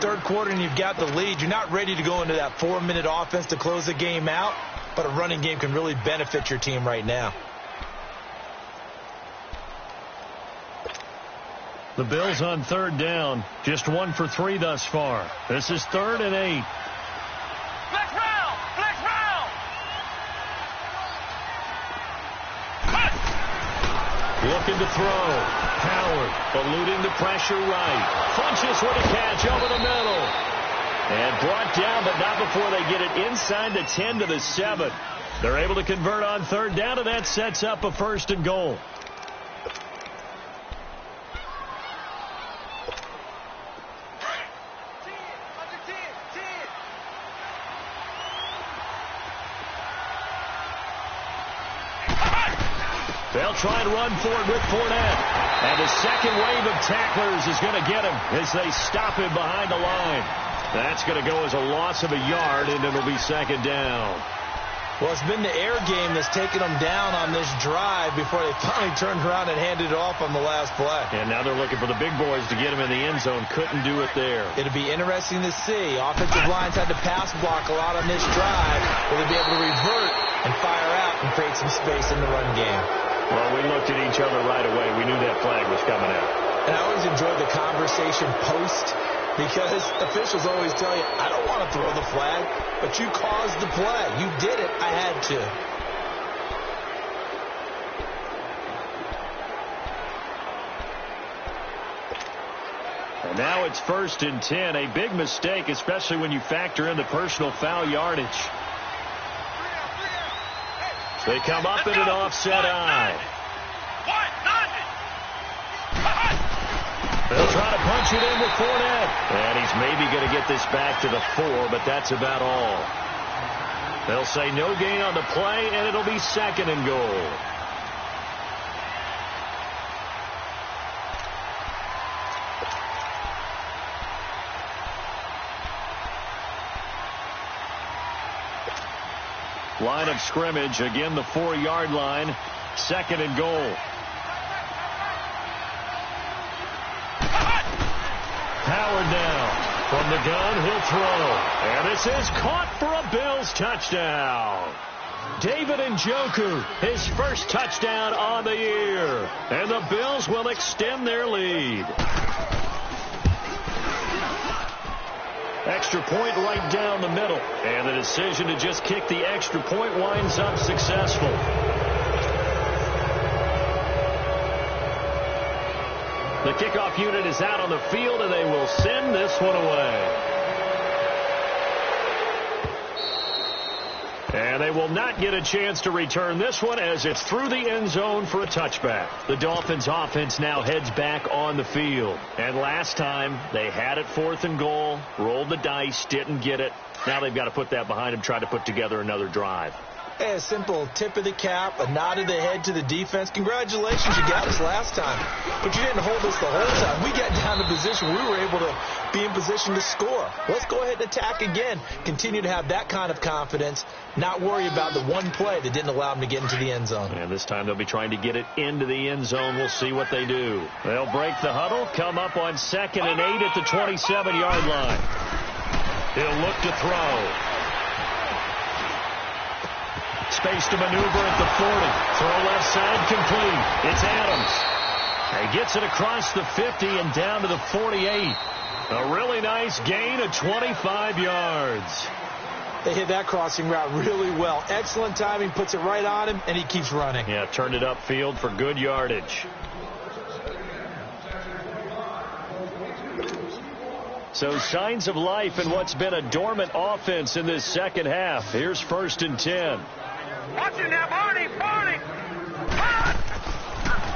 Third quarter and you've got the lead. You're not ready to go into that 4-minute offense to close the game out, but a running game can really benefit your team right now. The Bills on 3rd down. Just 1 for 3 thus far. This is 3rd and 8. Flex round! Flex round! Looking to throw. Howard eluding the pressure right. Funches with a catch over the middle. And brought down, but not before they get it inside the 10 to the 7. They're able to convert on 3rd down, and that sets up a 1st and goal. They'll try and run for it with Fournette. And the second wave of tacklers is going to get him as they stop him behind the line. That's going to go as a loss of a yard, and it'll be 2nd down. Well, it's been the air game that's taken them down on this drive before they finally turned around and handed it off on the last play. And now they're looking for the big boys to get him in the end zone. Couldn't do it there. It'll be interesting to see. Offensive lines had to pass block a lot on this drive. Will they be able to revert and fire out and create some space in the run game? Well, we looked at each other right away. We knew that flag was coming out. And I always enjoy the conversation post, because officials always tell you, I don't want to throw the flag, but you caused the play. You did it. I had to. And now it's 1st and 10. A big mistake, especially when you factor in the personal foul yardage. They come up in an offset eye. They'll try to punch it in with Fournette. And he's maybe going to get this back to the 4, but that's about all. They'll say no gain on the play, and it'll be 2nd and goal. Line of scrimmage, again the 4-yard line, 2nd and goal. Howard now from the gun, he'll throw. And this is caught for a Bills touchdown. David Njoku, his first touchdown on the year. And the Bills will extend their lead. Extra point right down the middle. And the decision to just kick the extra point winds up successful. The kickoff unit is out on the field, and they will send this one away. And they will not get a chance to return this one as it's through the end zone for a touchback. The Dolphins offense now heads back on the field. And last time they had it 4th and goal, rolled the dice, didn't get it. Now they've got to put that behind them, try to put together another drive. Hey, a simple tip of the cap, a nod of the head to the defense. Congratulations, you got us last time. But you didn't hold us the whole time. We got down to position we were able to be in position to score. Let's go ahead and attack again. Continue to have that kind of confidence, not worry about the one play that didn't allow them to get into the end zone. And this time they'll be trying to get it into the end zone. We'll see what they do. They'll break the huddle, come up on 2nd and 8 at the 27-yard line. He'll look to throw. Space to maneuver at the 40. Throw left side complete. It's Adams. He gets it across the 50 and down to the 48. A really nice gain of 25 yards. They hit that crossing route really well. Excellent timing, puts it right on him, and he keeps running. Yeah, turned it upfield for good yardage. So signs of life in what's been a dormant offense in this second half. Here's 1st and 10. Watch it now, Barney! Barney!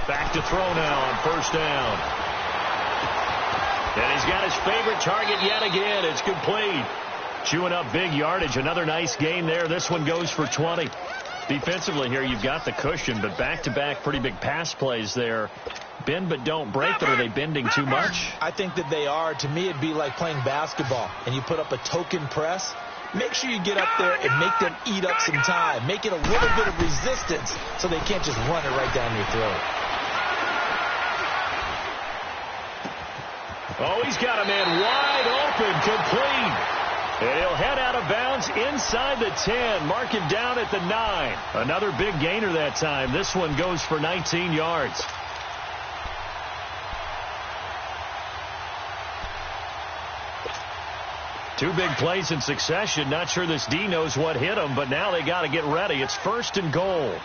Back to throw now on 1st down. And he's got his favorite target yet again. It's complete. Chewing up big yardage. Another nice gain there. This one goes for 20. Defensively here, you've got the cushion, but back-to-back pretty big pass plays there. Bend but don't break, but are they bending too much? I think that they are. To me, it'd be like playing basketball, and you put up a token press. make sure you get up there and make them eat up some time. Make it a little bit of resistance so they can't just run it right down your throat. Oh, he's got a man wide open, complete. And he'll head out of bounds inside the 10. Mark him down at the 9. Another big gainer that time. This one goes for 19 yards. Two big plays in succession. Not sure this D knows what hit him, but now they got to get ready. It's 1st and goal.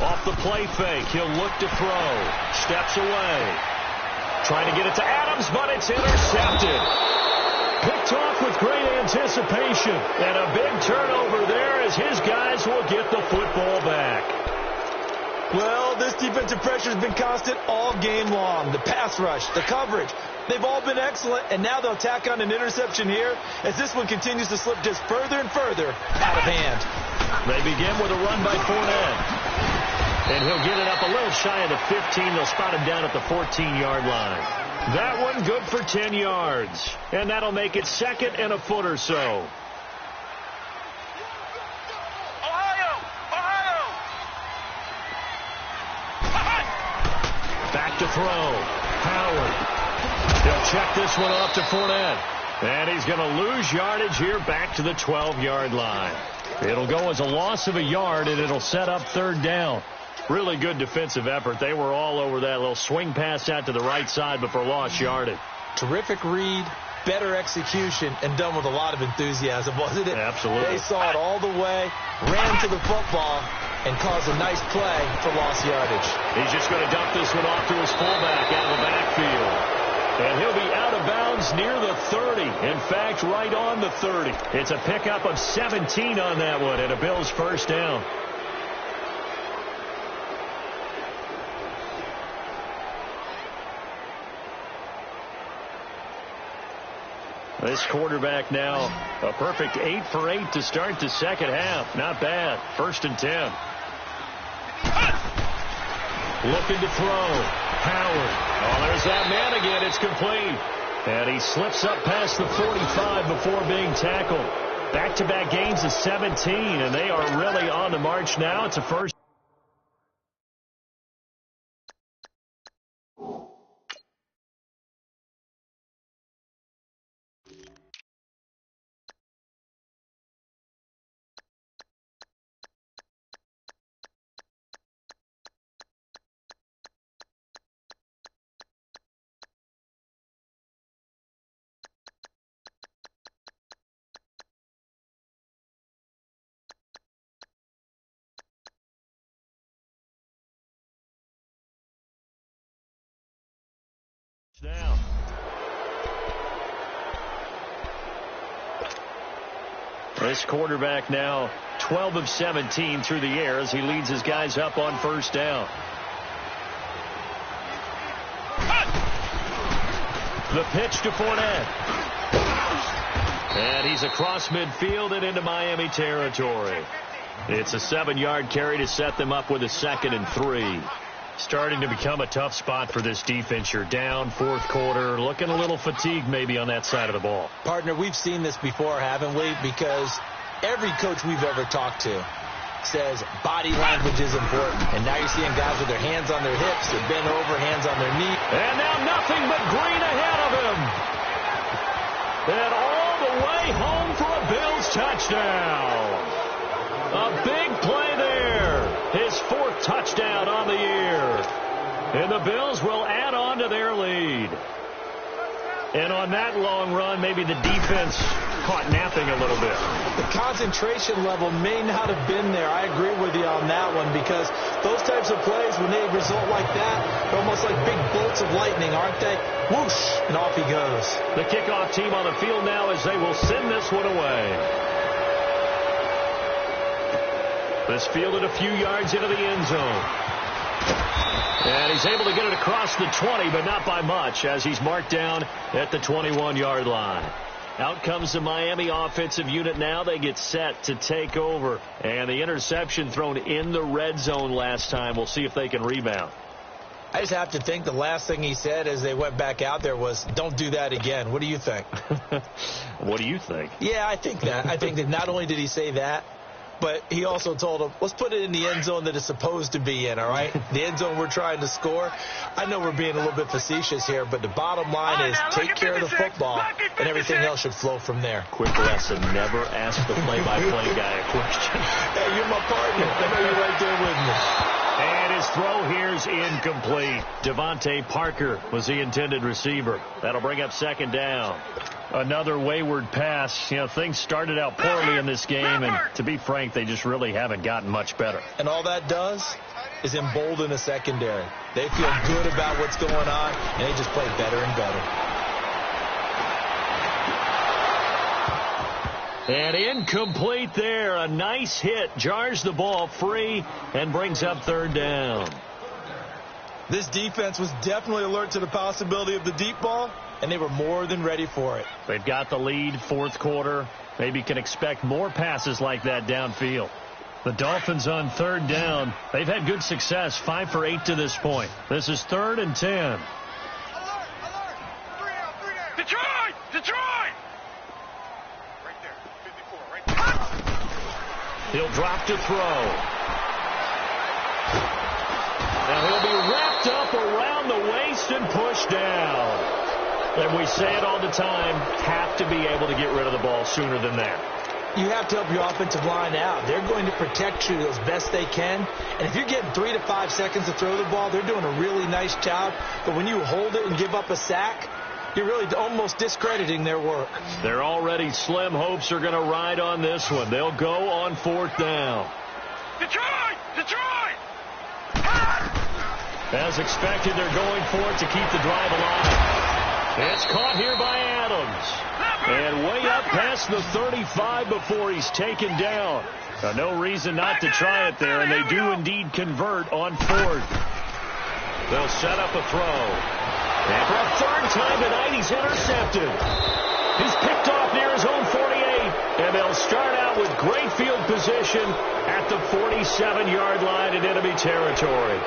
Off the play fake. He'll look to throw. Steps away. Trying to get it to Adams, but it's intercepted. Picked off with great anticipation. And a big turnover there as his guys will get the football back. Well, this defensive pressure has been constant all game long. The pass rush, the coverage, they've all been excellent, and now they'll tack on an interception here as this one continues to slip just further and further out of hand. They begin with a run by Fournette. And he'll get it up a little shy of the 15. They'll spot him down at the 14-yard line. That one good for 10 yards. And that'll make it 2nd and a foot or so. Ohio! Back to throw. Howard. He'll check this one off to Fournette. And he's going to lose yardage here back to the 12-yard line. It'll go as a loss of a yard, and it'll set up 3rd down. Really good defensive effort. They were all over that little swing pass out to the right side, but for lost yardage. Terrific read, better execution, and done with a lot of enthusiasm, wasn't it? Absolutely. They saw it all the way, ran to the football, and caused a nice play for lost yardage. He's just going to dump this one off to his fullback out of the backfield. And he'll be out of bounds near the 30. In fact, right on the 30. It's a pickup of 17 on that one, and a Bills 1st down. This quarterback now, a perfect 8 for 8 to start the second half. Not bad. 1st and 10. Looking to throw. Howard. Oh, there's that man again. It's complete. And he slips up past the 45 before being tackled. Back-to-back gains of 17, and they are really on the march now. It's a 1st. Down. This quarterback now 12 of 17 through the air as he leads his guys up on 1st down. The pitch to Fournette. And he's across midfield and into Miami territory. It's a 7-yard carry to set them up with a 2nd and 3. Starting to become a tough spot for this defense. You're down 4th quarter, looking a little fatigued maybe on that side of the ball. Partner, we've seen this before, haven't we? Because every coach we've ever talked to says body language is important. And now you're seeing guys with their hands on their hips, they're bent over, hands on their knees. And now nothing but green ahead of him. And all the way home for a Bills touchdown. A big play there. His 4th touchdown on the year. And the Bills will add on to their lead. And on that long run, maybe the defense caught napping a little bit. The concentration level may not have been there. I agree with you on that one because those types of plays, when they result like that, they're almost like big bolts of lightning, aren't they? Whoosh, and off he goes. The kickoff team on the field now as they will send this one away. This fielded a few yards into the end zone. And he's able to get it across the 20, but not by much, as he's marked down at the 21-yard line. Out comes the Miami offensive unit now. They get set to take over. And the interception thrown in the red zone last time. We'll see if they can rebound. I just have to think the last thing he said as they went back out there was, don't do that again. What do you think? What do you think? Yeah, I think that. I think that not only did he say that, but he also told him, let's put it in the end zone that it's supposed to be in, all right? The end zone we're trying to score. I know we're being a little bit facetious here, but the bottom line is take care of the football, and everything else should flow from there. Quick lesson, never ask the play-by-play guy a question. Hey, you're my partner. I know you're right there with me. And his throw here's incomplete. Devontae Parker was the intended receiver. That'll bring up second down. Another wayward pass. You know, things started out poorly in this game, and to be frank, they just really haven't gotten much better. And all that does is embolden the secondary. They feel good about what's going on, and they just play better and better. And incomplete there. A nice hit. Jars the ball free and brings up third down. This defense was definitely alert to the possibility of the deep ball, and they were more than ready for it. They've got the lead, fourth quarter. Maybe can expect more passes like that downfield. The Dolphins on third down. They've had good success, 5 for 8 to this point. This is 3rd and 10. Detroit! Detroit! Right there, 54, right there. He'll drop to throw. Now he'll be wrapped up around the waist and pushed down. And we say it all the time, have to be able to get rid of the ball sooner than that. You have to help your offensive line out. They're going to protect you as best they can. And if you're getting 3 to 5 seconds to throw the ball, they're doing a really nice job. But when you hold it and give up a sack, you're really almost discrediting their work. Their already slim hopes are going to ride on this one. They'll go on 4th down. Detroit! Detroit! As expected, they're going for it to keep the drive alive. It's caught here by Adams. And way up past the 35 before he's taken down. No reason not to try it there, and they do indeed convert on 4th. They'll set up a throw. And for a 3rd time tonight, he's intercepted. He's picked off near his own 48, and they'll start out with great field position at the 47-yard line in enemy territory.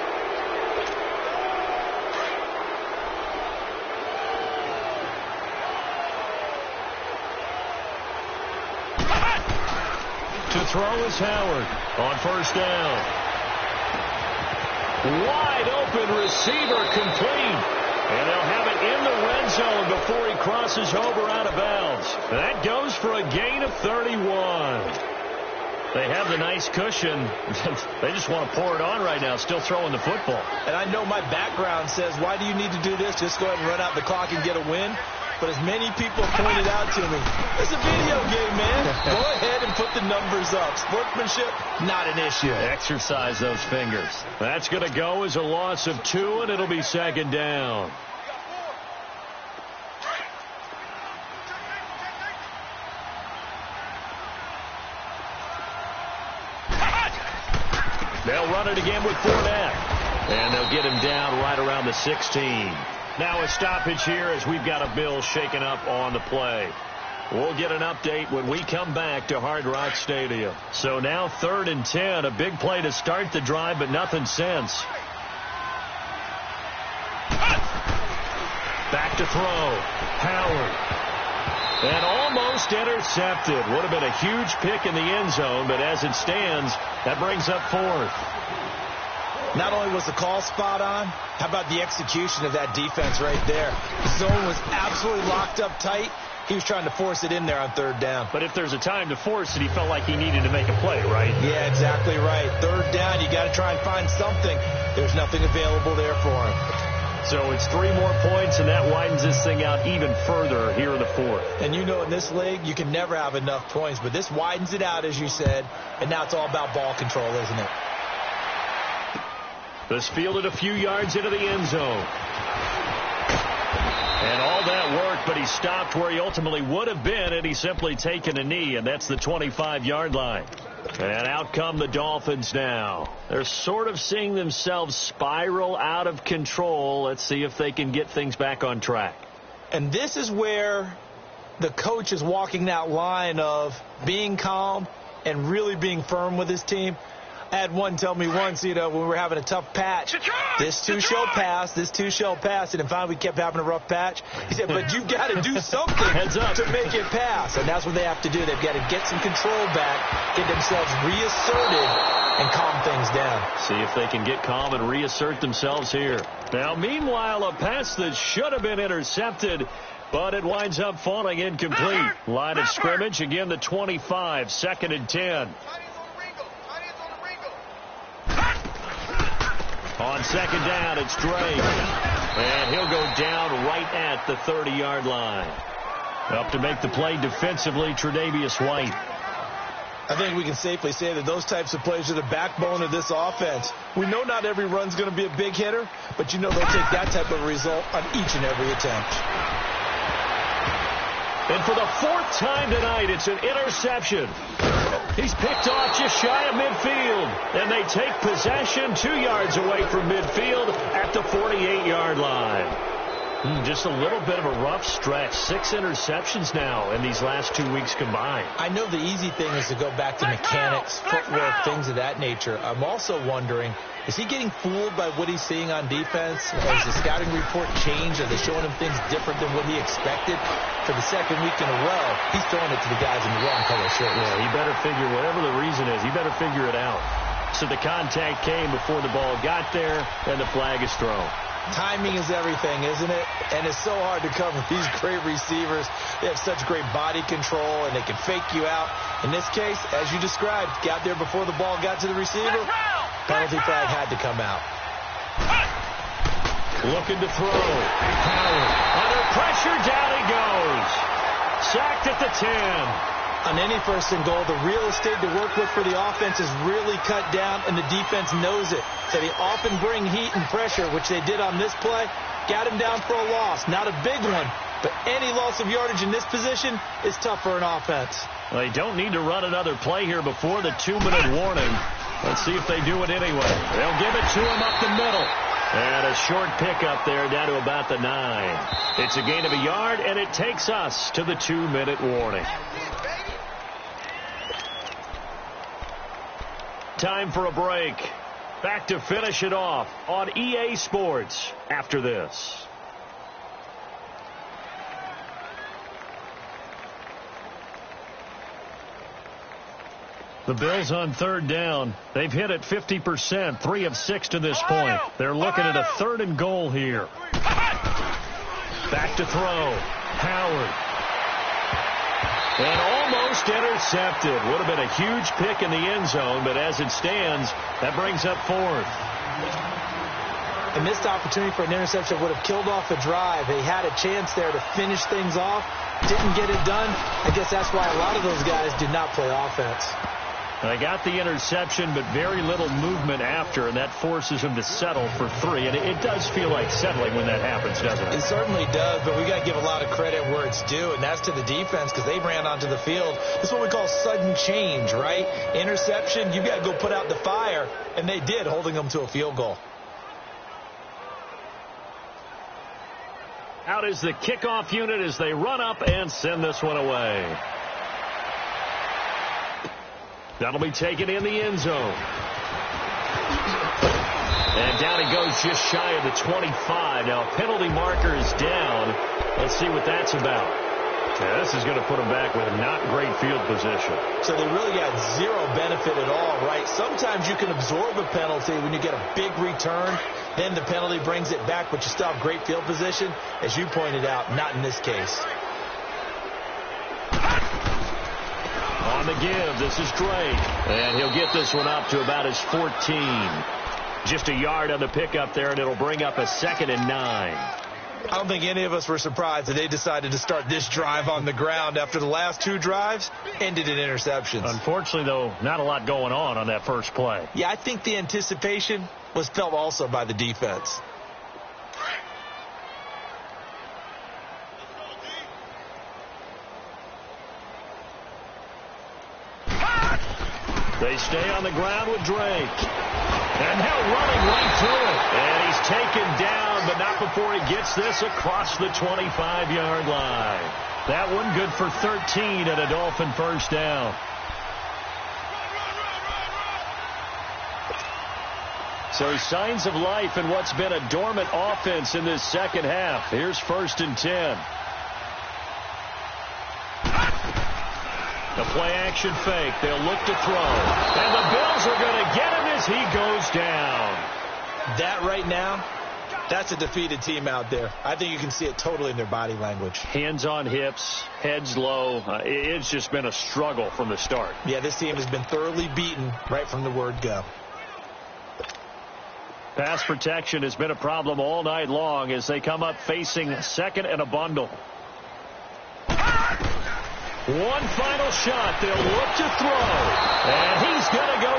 To throw is Howard on 1st down. Wide open receiver complete. And they'll have it in the red zone before he crosses over out of bounds. That goes for a gain of 31. They have the nice cushion. They just want to pour it on right now, still throwing the football. And I know my background says, why do you need to do this? Just go ahead and run out the clock and get a win. But as many people pointed out to me, it's a video game, man. Go ahead and put the numbers up. Sportsmanship, not an issue. Exercise those fingers. That's going to go as a loss of 2, and it'll be 2nd down. They'll run it again with Fournette. And they'll get him down right around the 16. Now a stoppage here as we've got a bill shaken up on the play. We'll get an update when we come back to Hard Rock Stadium. So now 3rd and 10, a big play to start the drive, but nothing since. Back to throw. Howard. And almost intercepted. Would have been a huge pick in the end zone, but as it stands, that brings up 4th. Not only was the call spot on, how about the execution of that defense right there? The zone was absolutely locked up tight. He was trying to force it in there on 3rd down. But if there's a time to force it, he felt like he needed to make a play, right? Yeah, exactly right. 3rd down, you got to try and find something. There's nothing available there for him. So it's 3 more points, and that widens this thing out even further here in the 4th. And you know in this league, you can never have enough points, but this widens it out, as you said, and now it's all about ball control, isn't it? This fielded a few yards into the end zone. And all that work, but he stopped where he ultimately would have been had he simply taken a knee, and that's the 25-yard line. And out come the Dolphins now. They're sort of seeing themselves spiral out of control. Let's see if they can get things back on track. And this is where the coach is walking that line of being calm and really being firm with his team. I had one tell me once, when we were having a tough patch, this too shall pass, this too shall pass. And then finally we kept having a rough patch. He said, but you've got to do something to make it pass. And that's what they have to do. They've got to get some control back, get themselves reasserted, and calm things down. See if they can get calm and reassert themselves here. Now, meanwhile, a pass that should have been intercepted, but it winds up falling incomplete. Line of scrimmage, again the 25, 2nd and 10. On 2nd down, it's Drake. And he'll go down right at the 30-yard line. Up to make the play defensively, Tre'Davious White. I think we can safely say that those types of plays are the backbone of this offense. We know not every run's going to be a big hitter, but they'll take that type of result on each and every attempt. And for the 4th time tonight, it's an interception. He's picked off just shy of midfield. And they take possession 2 yards away from midfield at the 48-yard line. Just a little bit of a rough stretch. 6 interceptions now in these last 2 weeks combined. I know the easy thing is to go back to mechanics, footwork, things of that nature. I'm also wondering, is he getting fooled by what he's seeing on defense? Has the scouting report changed? Are they showing him things different than what he expected? For the 2nd week in a row, he's throwing it to the guys in the wrong color shirts. Yeah, he better figure, whatever the reason is, he better figure it out. So the contact came before the ball got there, and the flag is thrown. Timing is everything, isn't it? And it's so hard to cover these great receivers. They have such great body control, and they can fake you out. In this case, as you described, got there before the ball got to the receiver. Penalty flag had to come out. Looking to throw. Howard. Under pressure, down he goes. Sacked at the 10. On any 1st and goal, the real estate to work with for the offense is really cut down, and the defense knows it. So they often bring heat and pressure, which they did on this play. Got him down for a loss. Not a big one, but any loss of yardage in this position is tough for an offense. Well, they don't need to run another play here before the 2-minute warning. Let's see if they do it anyway. They'll give it to him up the middle. And a short pickup there down to about the 9. It's a gain of a yard, and it takes us to the 2-minute warning. Time for a break. Back to finish it off on EA Sports after this. The Bills on 3rd down. They've hit it 50%, 3 of 6 to this point. They're looking at a 3rd and goal here. Back to throw. Howard. And almost intercepted. Would have been a huge pick in the end zone, but as it stands, that brings up 4th. A missed opportunity for an interception would have killed off the drive. They had a chance there to finish things off. Didn't get it done. I guess that's why a lot of those guys did not play offense. They got the interception, but very little movement after, and that forces them to settle for 3. And it does feel like settling when that happens, doesn't it? It certainly does, but we got to give a lot of credit where it's due, and that's to the defense because they ran onto the field. This is what we call sudden change, right? Interception, you got to go put out the fire, and they did, holding them to a field goal. Out is the kickoff unit as they run up and send this one away. That'll be taken in the end zone. And down he goes just shy of the 25. Now, penalty marker is down. Let's see what that's about. Yeah, this is going to put them back with not great field position. So they really got zero benefit at all, right? Sometimes you can absorb a penalty when you get a big return. Then the penalty brings it back, but you still have great field position. As you pointed out, not in this case. On the give, this is Drake. And he'll get this one up to about his 14. Just a yard on the pickup there, and it'll bring up a 2nd and 9. I don't think any of us were surprised that they decided to start this drive on the ground after the last 2 drives ended in interceptions. Unfortunately, though, not a lot going on that first play. Yeah, I think the anticipation was felt also by the defense. They stay on the ground with Drake. And now running right through it. And he's taken down, but not before he gets this across the 25-yard line. That one good for 13 and a Dolphin first down. So signs of life in what's been a dormant offense in this second half. Here's 1st and 10. The play action fake. They'll look to throw. And the Bills are going to get him as he goes down. That right now, that's a defeated team out there. I think you can see it totally in their body language. Hands on hips, heads low. It's just been a struggle from the start. Yeah, this team has been thoroughly beaten right from the word go. Pass protection has been a problem all night long as they come up facing 2nd and a bundle. One final shot. They'll look to throw. And he's going to go